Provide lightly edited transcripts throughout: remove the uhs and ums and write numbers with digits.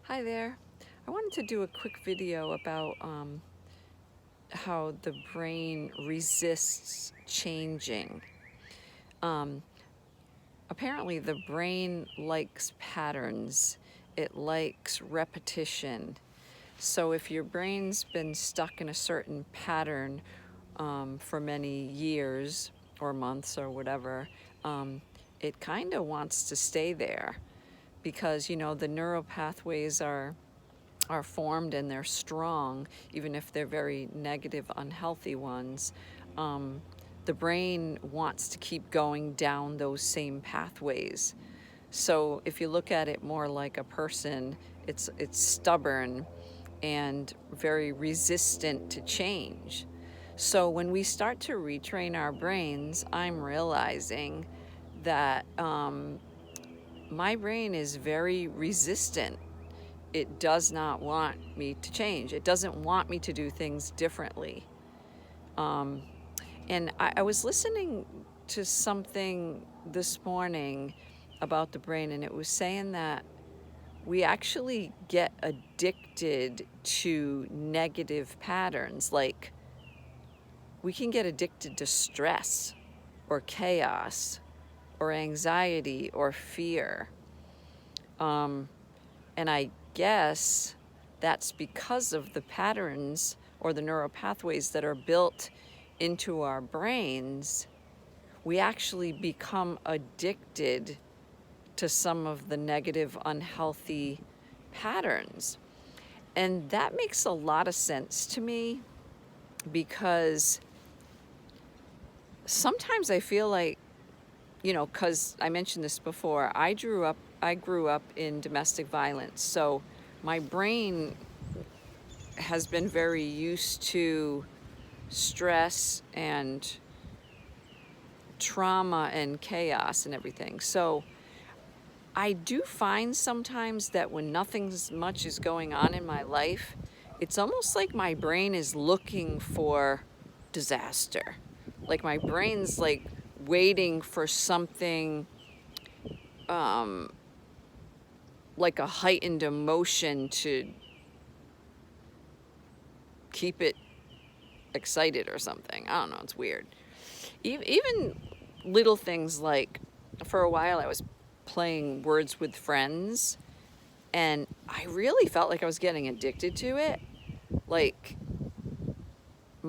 Hi there. I wanted to do a quick video about how the brain resists changing. Um, Apparently the brain likes patterns. It likes repetition. So if your brain's been stuck in a certain pattern for many years or months or whatever, it kind of wants to stay there because, the neural pathways are formed and they're strong, even if they're very negative, unhealthy ones. The brain wants to keep going down those same pathways. So if you look at it more like a person, it's stubborn and very resistant to change. So when we start to retrain our brains, I'm realizing that my brain is very resistant. It does not want me to change. It doesn't want me to do things differently. And I was listening to something this morning about the brain, and it was saying that we actually get addicted to negative patterns. Like, we can get addicted to stress or chaos or anxiety or fear. And I guess that's because of the patterns or the neural pathways that are built into our brains. We actually become addicted to some of the negative, unhealthy patterns. And that makes a lot of sense to me because sometimes I feel like, because I mentioned this before, I grew up in domestic violence. So my brain has been very used to stress and trauma and chaos and everything. So I do find sometimes that when nothing much is going on in my life, it's almost like my brain is looking for disaster. Like my brain's like waiting for something like a heightened emotion to keep it excited or something. I don't know, it's weird. Even little things like, for a while I was playing Words with Friends, and I really felt like I was getting addicted to it. Like,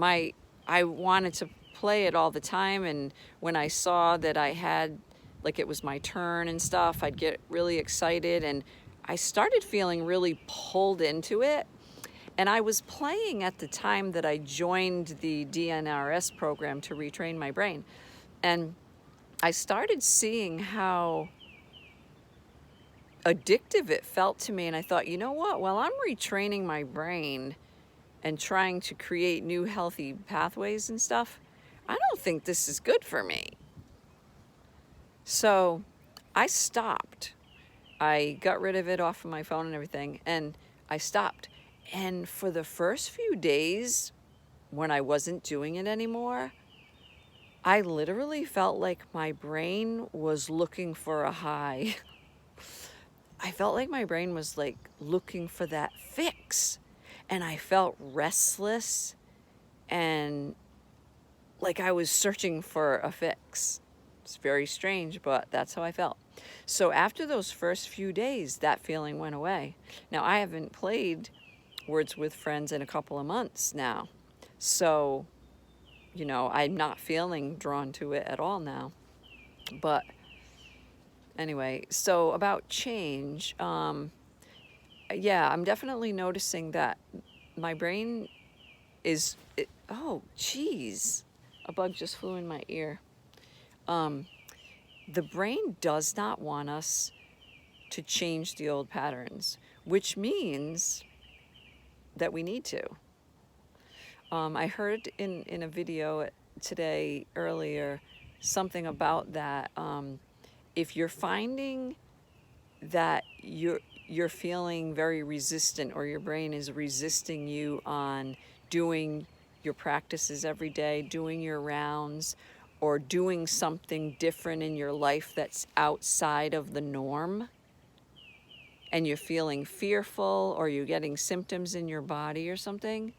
I wanted to play it all the time, and when I saw that I had, like, it was my turn and stuff, I'd get really excited, and I started feeling really pulled into it. And I was playing at the time that I joined the DNRS program to retrain my brain. And I started seeing how addictive it felt to me. And I thought, you know what? While I'm retraining my brain and trying to create new healthy pathways and stuff, I don't think this is good for me. So I stopped. I got rid of it off of my phone and everything, and I stopped. And for the first few days, when I wasn't doing it anymore, I literally felt like my brain was looking for a high. I felt like my brain was like looking for that fix. And I felt restless and like I was searching for a fix. It's very strange, but that's how I felt. So after those first few days, that feeling went away. Now, I haven't played Words with Friends in a couple of months now. So, I'm not feeling drawn to it at all now. But anyway, so about change, yeah, I'm definitely noticing that my brain oh, geez, a bug just flew in my ear. The brain does not want us to change the old patterns, which means that we need to. I heard in a video today earlier something about that. If you're finding that you're feeling very resistant, or your brain is resisting you on doing your practices every day, doing your rounds, or doing something different in your life that's outside of the norm, and you're feeling fearful or you're getting symptoms in your body or something,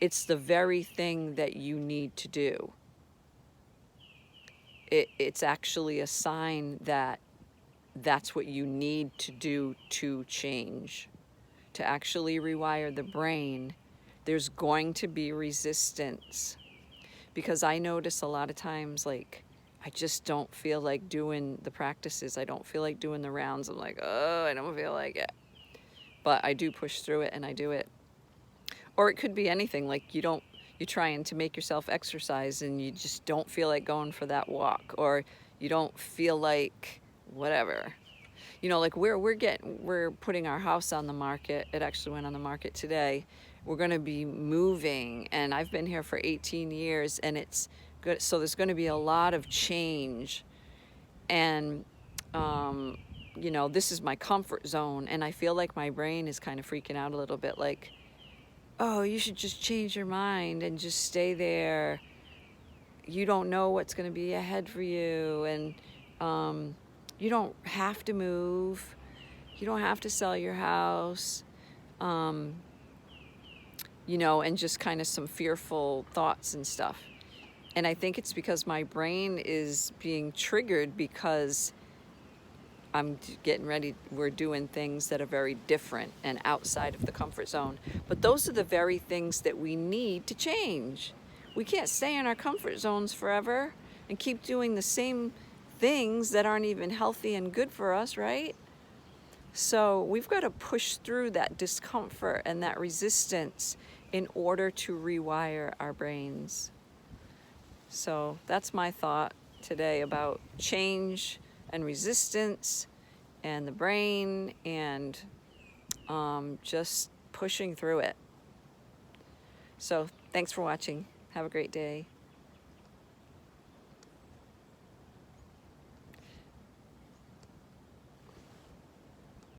it's the very thing that you need to do. It's actually a sign that that's what you need to do to change. To actually rewire the brain, there's going to be resistance. Because I notice a lot of times, like, I just don't feel like doing the practices. I don't feel like doing the rounds. I'm like, oh, I don't feel like it. But I do push through it and I do it. Or it could be anything, like you're trying to make yourself exercise and you just don't feel like going for that walk, or you don't feel like whatever. You know, like we're putting our house on the market. It actually went on the market today. We're going to be moving, and I've been here for 18 years, and it's good. So there's going to be a lot of change, and you know, this is my comfort zone, and I feel like my brain is kind of freaking out a little bit, like, oh, you should just change your mind and just stay there. You don't know what's going to be ahead for you, and you don't have to move. You don't have to sell your house. You know, and just kind of some fearful thoughts and stuff. And I think it's because my brain is being triggered because I'm getting ready. We're doing things that are very different and outside of the comfort zone. But those are the very things that we need to change. We can't stay in our comfort zones forever and keep doing the same things that aren't even healthy and good for us, right? So we've got to push through that discomfort and that resistance in order to rewire our brains. So that's my thought today about change and resistance and the brain, and just pushing through it. So thanks for watching. Have a great day.